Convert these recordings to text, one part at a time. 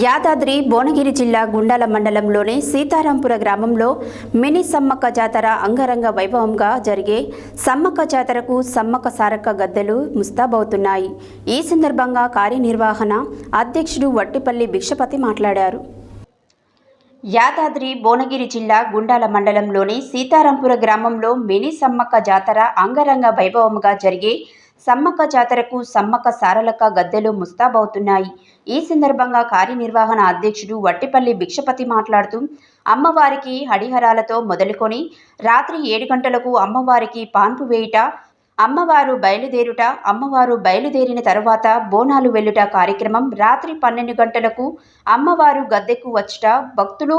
యాదాద్రి భువనగిరి జిల్లా గుండాల మండలంలోని సీతారాంపుర గ్రామంలో మినీ సమ్మక్క జాతర అంగరంగ వైభవంగా జరిగే సమ్మక్క జాతరకు సమ్మక్క సారక్క గద్దెలు ముస్తాబవుతున్నాయి. ఈ సందర్భంగా కార్యనిర్వహణ అధ్యక్షుడు వట్టిపల్లి భిక్షపతి మాట్లాడారు. యాదాద్రి భువనగిరి జిల్లా గుండాల మండలంలోని సీతారాంపుర గ్రామంలో మినీ సమ్మక్క జాతర అంగరంగ వైభవంగా జరిగే సమ్మక్క జాతరకు సమ్మక్క సారలక్క గద్దెలు ముస్తాబవుతున్నాయి. ఈ సందర్భంగా కార్యనిర్వహణ అధ్యక్షుడు వట్టిపల్లి భిక్షపతి మాట్లాడుతూ అమ్మవారికి హరిహరాలతో మొదలుకొని రాత్రి 7 గంటలకు అమ్మవారికి పాన్పు వేయుట, అమ్మవారు బయలుదేరిన తరువాత బోనాలు వెల్లుట కార్యక్రమం, రాత్రి 12 గంటలకు అమ్మవారు గద్దెకు వచ్చుట, భక్తులు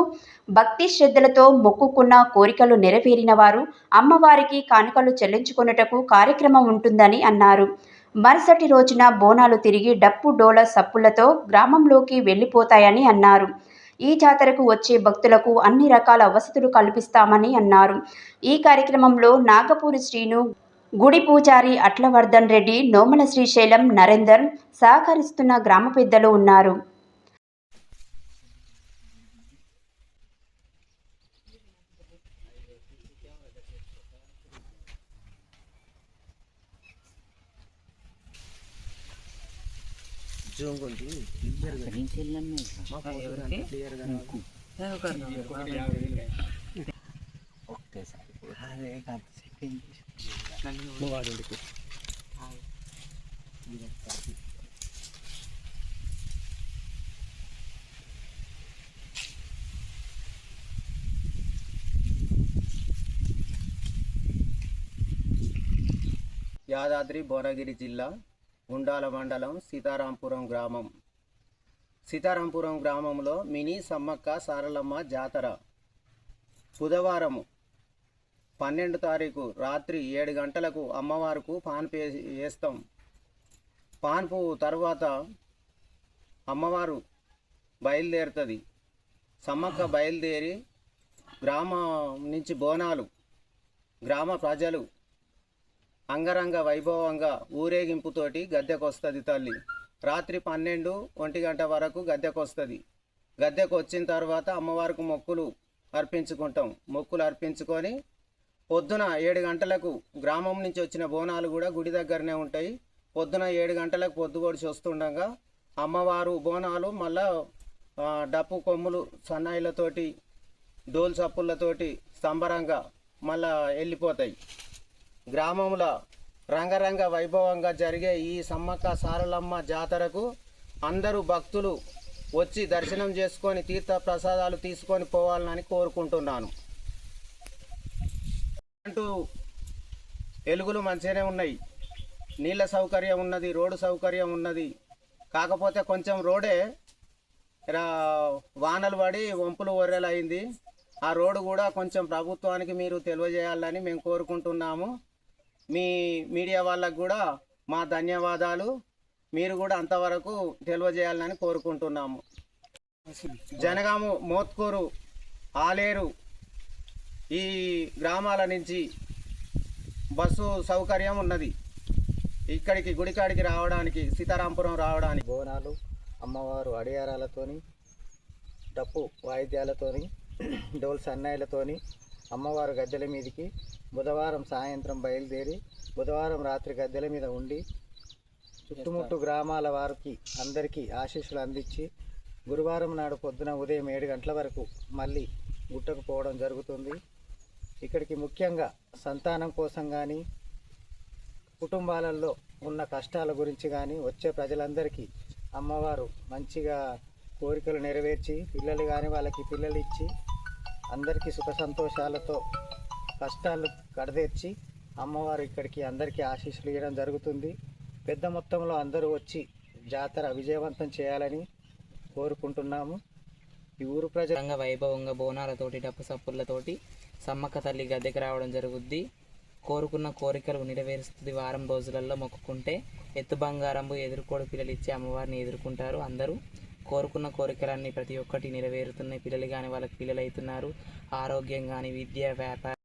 భక్తి శ్రద్ధలతో మొక్కుకున్న కోరికలు నెరవేరిన వారు అమ్మవారికి కానుకలు చెల్లించుకొనుటకు కార్యక్రమం ఉంటుందని అన్నారు. మరుసటి రోజున బోనాలు తిరిగి డప్పు డోల సప్పులతో గ్రామంలోకి వెళ్లిపోతాయని అన్నారు. ఈ జాతరకు వచ్చే భక్తులకు అన్ని రకాల వసతులు కల్పిస్తామని అన్నారు. ఈ కార్యక్రమంలో నాగపూరి శ్రీను, గుడి పూజారి అట్లవర్ధన్ రెడ్డి, నోమల శ్రీశైలం, నరేందర్ సహకరిస్తున్న గ్రామ పెద్దలు ఉన్నారు. యాదాద్రి భువనగిరి జిల్లా గుండాల మండలం సీతారాంపురం గ్రామంలో మినీ సమ్మక్క సారలమ్మ జాతర బుధవారం 12 తారీఖు రాత్రి 7 గంటలకు అమ్మవారికి పాన్పు వేస్తాం. పాన్పు తర్వాత అమ్మవారు బయలుదేరుతుంది. సమ్మక్క బయలుదేరి గ్రామం నుంచి బోనాలు, గ్రామ ప్రజలు అంగరంగ వైభవంగా ఊరేగింపుతోటి గద్దెకు వస్తుంది తల్లి. రాత్రి 12-1 గంట వరకు గద్దెకు వస్తుంది. గద్దెకు వచ్చిన తర్వాత అమ్మవారికి మొక్కులు అర్పించుకొని పొద్దున 7 గంటలకు గ్రామం నుంచి వచ్చిన బోనాలు కూడా గుడి దగ్గరనే ఉంటాయి. పొద్దున 7 గంటలకు పొద్దుగొడిచి వస్తుండగా అమ్మవారు బోనాలు మళ్ళా డప్పు కొమ్ములు సన్నాయిలతోటి డోల్ చప్పుళ్ళతోటి సంబరంగా మళ్ళా వెళ్ళిపోతాయి. గ్రామంలో రంగరంగ వైభవంగా జరిగే ఈ సమ్మక్క సారలమ్మ జాతరకు అందరూ భక్తులు వచ్చి దర్శనం చేసుకొని తీర్థ ప్రసాదాలు తీసుకొని పోవాలని కోరుకుంటున్నాను. అంటూ ఎలుగులు మంచిగానే ఉన్నాయి, నీళ్ళ సౌకర్యం ఉన్నది, రోడ్డు సౌకర్యం ఉన్నది. కాకపోతే కొంచెం రోడే వానలు పడి వంపులు ఒర్రెలు అయింది. ఆ రోడ్డు కూడా కొంచెం ప్రభుత్వానికి మీరు తెలియజేయాలని మేము కోరుకుంటున్నాము. మీ మీడియా వాళ్ళకు కూడా మా ధన్యవాదాలు. మీరు కూడా అంతవరకు తెలియజేయాలని కోరుకుంటున్నాము. జనగాము, మోత్కూరు, ఆలేరు ఈ గ్రామాల నుంచి బస్సు సౌకర్యం ఉన్నది. ఇక్కడికి గుడికాడికి రావడానికి, సీతారాంపురం రావడానికి బోనాలు, అమ్మవారు అడియారాలతోని, డప్పు వాయిద్యాలతోని, డోల్ సన్నాయిలతోని అమ్మవారు గద్దెల మీదకి బుధవారం సాయంత్రం బయలుదేరి బుధవారం రాత్రి గద్దెల మీద ఉండి చుట్టుముట్టు గ్రామాల వారికి అందరికీ ఆశీస్సులు అందించి గురువారం నాడు పొద్దున ఉదయం 7 గంటల వరకు మళ్ళీ గుట్టకు పోవడం జరుగుతుంది. ఇక్కడికి ముఖ్యంగా సంతానం కోసం కానీ, కుటుంబాలలో ఉన్న కష్టాల గురించి కానీ వచ్చే ప్రజలందరికీ అమ్మవారు మంచిగా కోరికలు నెరవేర్చి, పిల్లలు కానీ వాళ్ళకి పిల్లలు ఇచ్చి అందరికీ సుఖ సంతోషాలతో కష్టాలు కడదేర్చి అమ్మవారు ఇక్కడికి అందరికీ ఆశీస్సులు ఇవ్వడం జరుగుతుంది. పెద్ద మొత్తంలో అందరూ వచ్చి జాతర విజయవంతం చేయాలని కోరుకుంటున్నాము. ఈ ఊరు ప్రజలంగా వైభవంగా బోనాలతోటి, డప్పు సప్పులతోటి సమ్మక్క తల్లి గద్దెకి రావడం జరుగుద్ది. కోరుకున్న కోరికలు నెరవేరుస్తుంది. వారం రోజులలో మొక్కుకుంటే ఎత్తు బంగారంబు ఎదుర్కోడు పిల్లలు ఇచ్చి అమ్మవారిని ఎదుర్కొంటారు. అందరూ కోరుకున్న కోరికలన్నీ ప్రతి ఒక్కటి నెరవేరుతున్నాయి. పిల్లలు కానీ వాళ్ళకి పిల్లలు అవుతున్నారు. ఆరోగ్యం కానీ, విద్య, వ్యాపారం